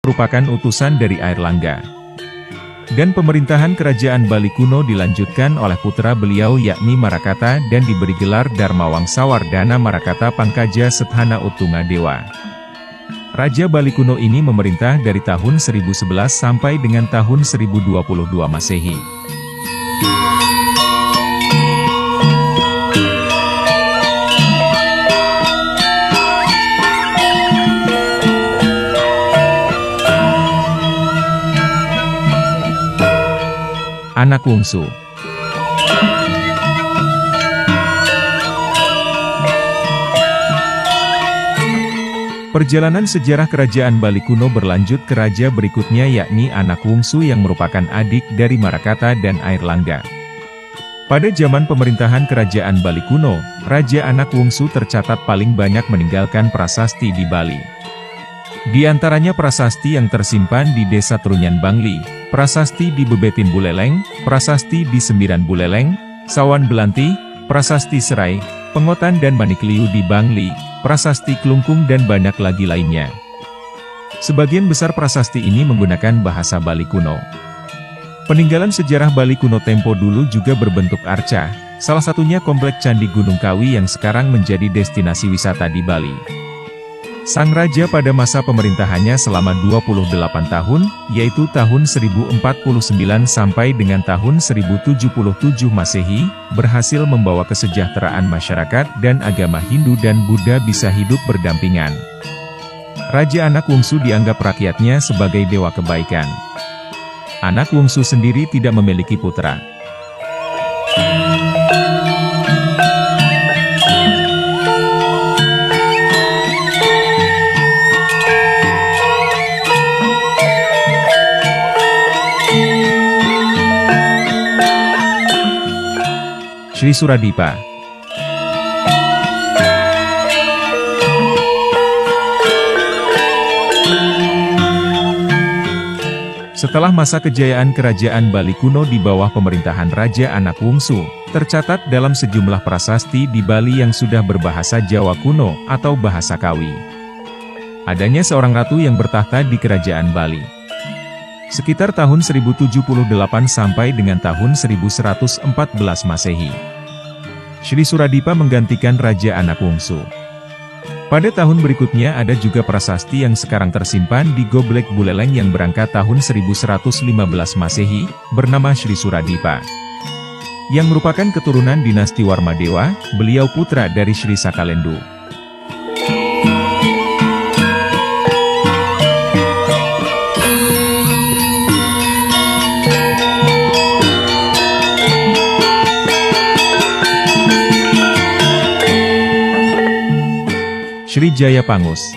merupakan utusan dari Airlangga. Dan pemerintahan kerajaan Bali kuno dilanjutkan oleh putra beliau yakni Marakata dan diberi gelar Dharma Wangsawardhana Marakata Pangkaja Sethana Uttunga Dewa. Raja Bali kuno ini memerintah dari tahun 1011 sampai dengan tahun 1022 Masehi. Anak Wungsu. Perjalanan sejarah kerajaan Bali kuno berlanjut ke raja berikutnya yakni Anak Wungsu yang merupakan adik dari Marakata dan Airlangga. Pada zaman pemerintahan kerajaan Bali kuno, Raja Anak Wungsu tercatat paling banyak meninggalkan prasasti di Bali. Di antaranya prasasti yang tersimpan di Desa Trunyan Bangli, prasasti di Bebetin Buleleng, prasasti di Sembiran Buleleng, Sawan Belanti, prasasti Serai, Pengotan dan Manikliu di Bangli, prasasti Klungkung dan banyak lagi lainnya. Sebagian besar prasasti ini menggunakan bahasa Bali kuno. Peninggalan sejarah Bali kuno tempo dulu juga berbentuk arca, salah satunya Komplek Candi Gunung Kawi yang sekarang menjadi destinasi wisata di Bali. Sang raja pada masa pemerintahannya selama 28 tahun, yaitu tahun 1049 sampai dengan tahun 1077 Masehi, berhasil membawa kesejahteraan masyarakat dan agama Hindu dan Buddha bisa hidup berdampingan. Raja Anak Wungsu dianggap rakyatnya sebagai dewa kebaikan. Anak Wungsu sendiri tidak memiliki putra. Sri Suradipa. Setelah masa kejayaan kerajaan Bali kuno di bawah pemerintahan Raja Anak Wungsu, tercatat dalam sejumlah prasasti di Bali yang sudah berbahasa Jawa kuno atau bahasa Kawi. Adanya seorang ratu yang bertahta di kerajaan Bali. Sekitar tahun 1078 sampai dengan tahun 1114 Masehi. Sri Suradipa menggantikan Raja Anak Wungsu. Pada tahun berikutnya ada juga prasasti yang sekarang tersimpan di Goblek Buleleng yang berangkat tahun 1115 Masehi, bernama Sri Suradipa. Yang merupakan keturunan dinasti Warmadewa, beliau putra dari Sri Sakalendu. Sri Jaya Pangus.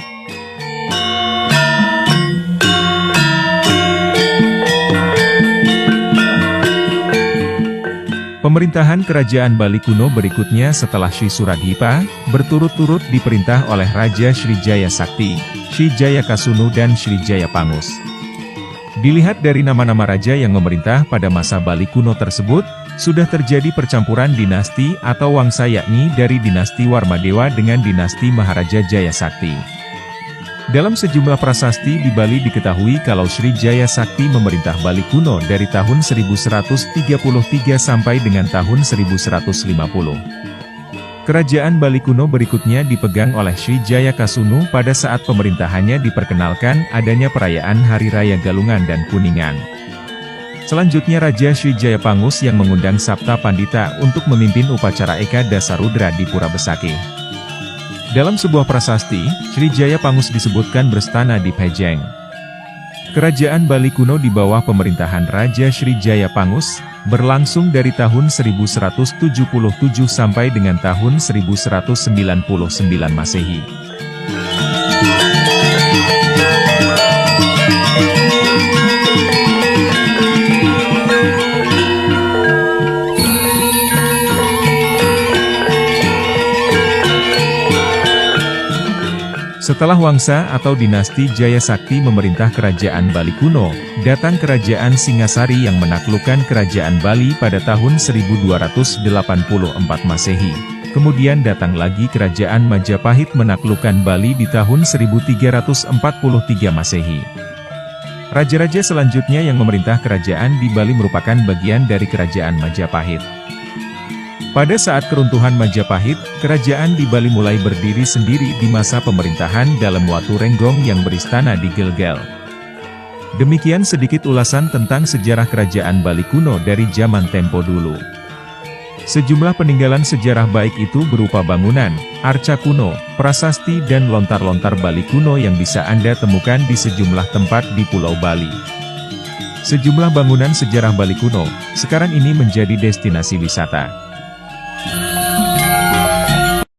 Pemerintahan kerajaan Bali kuno berikutnya setelah Sri Suradipa, berturut-turut diperintah oleh Raja Sri Jaya Sakti, Sri Jaya Kasunu dan Sri Jaya Pangus. Dilihat dari nama-nama raja yang memerintah pada masa Bali kuno tersebut, sudah terjadi percampuran dinasti atau wangsa yakni dari dinasti Warmadewa dengan dinasti Maharaja Jaya Sakti. Dalam sejumlah prasasti di Bali diketahui kalau Sri Jaya Sakti memerintah Bali kuno dari tahun 1133 sampai dengan tahun 1150. Kerajaan Bali kuno berikutnya dipegang oleh Sri Jaya Kasunu pada saat pemerintahannya diperkenalkan adanya perayaan Hari Raya Galungan dan Kuningan. Selanjutnya Raja Sri Jaya Pangus yang mengundang Sapta Pandita untuk memimpin upacara Eka Dasarudra di Pura Besakih. Dalam sebuah prasasti, Sri Jaya Pangus disebutkan berstana di Pejeng. Kerajaan Bali kuno di bawah pemerintahan Raja Sri Jaya Pangus, berlangsung dari tahun 1177 sampai dengan tahun 1199 Masehi. Setelah wangsa atau dinasti Jaya Sakti memerintah kerajaan Bali kuno, datang kerajaan Singasari yang menaklukkan kerajaan Bali pada tahun 1284 Masehi. Kemudian datang lagi kerajaan Majapahit menaklukkan Bali di tahun 1343 Masehi. Raja-raja selanjutnya yang memerintah kerajaan di Bali merupakan bagian dari Kerajaan Majapahit. Pada saat keruntuhan Majapahit, kerajaan di Bali mulai berdiri sendiri di masa pemerintahan Dalem Watu Renggong yang beristana di Gilgal. Demikian sedikit ulasan tentang sejarah kerajaan Bali kuno dari zaman tempo dulu. Sejumlah peninggalan sejarah baik itu berupa bangunan, arca kuno, prasasti dan lontar-lontar Bali kuno yang bisa Anda temukan di sejumlah tempat di Pulau Bali. Sejumlah bangunan sejarah Bali kuno, sekarang ini menjadi destinasi wisata.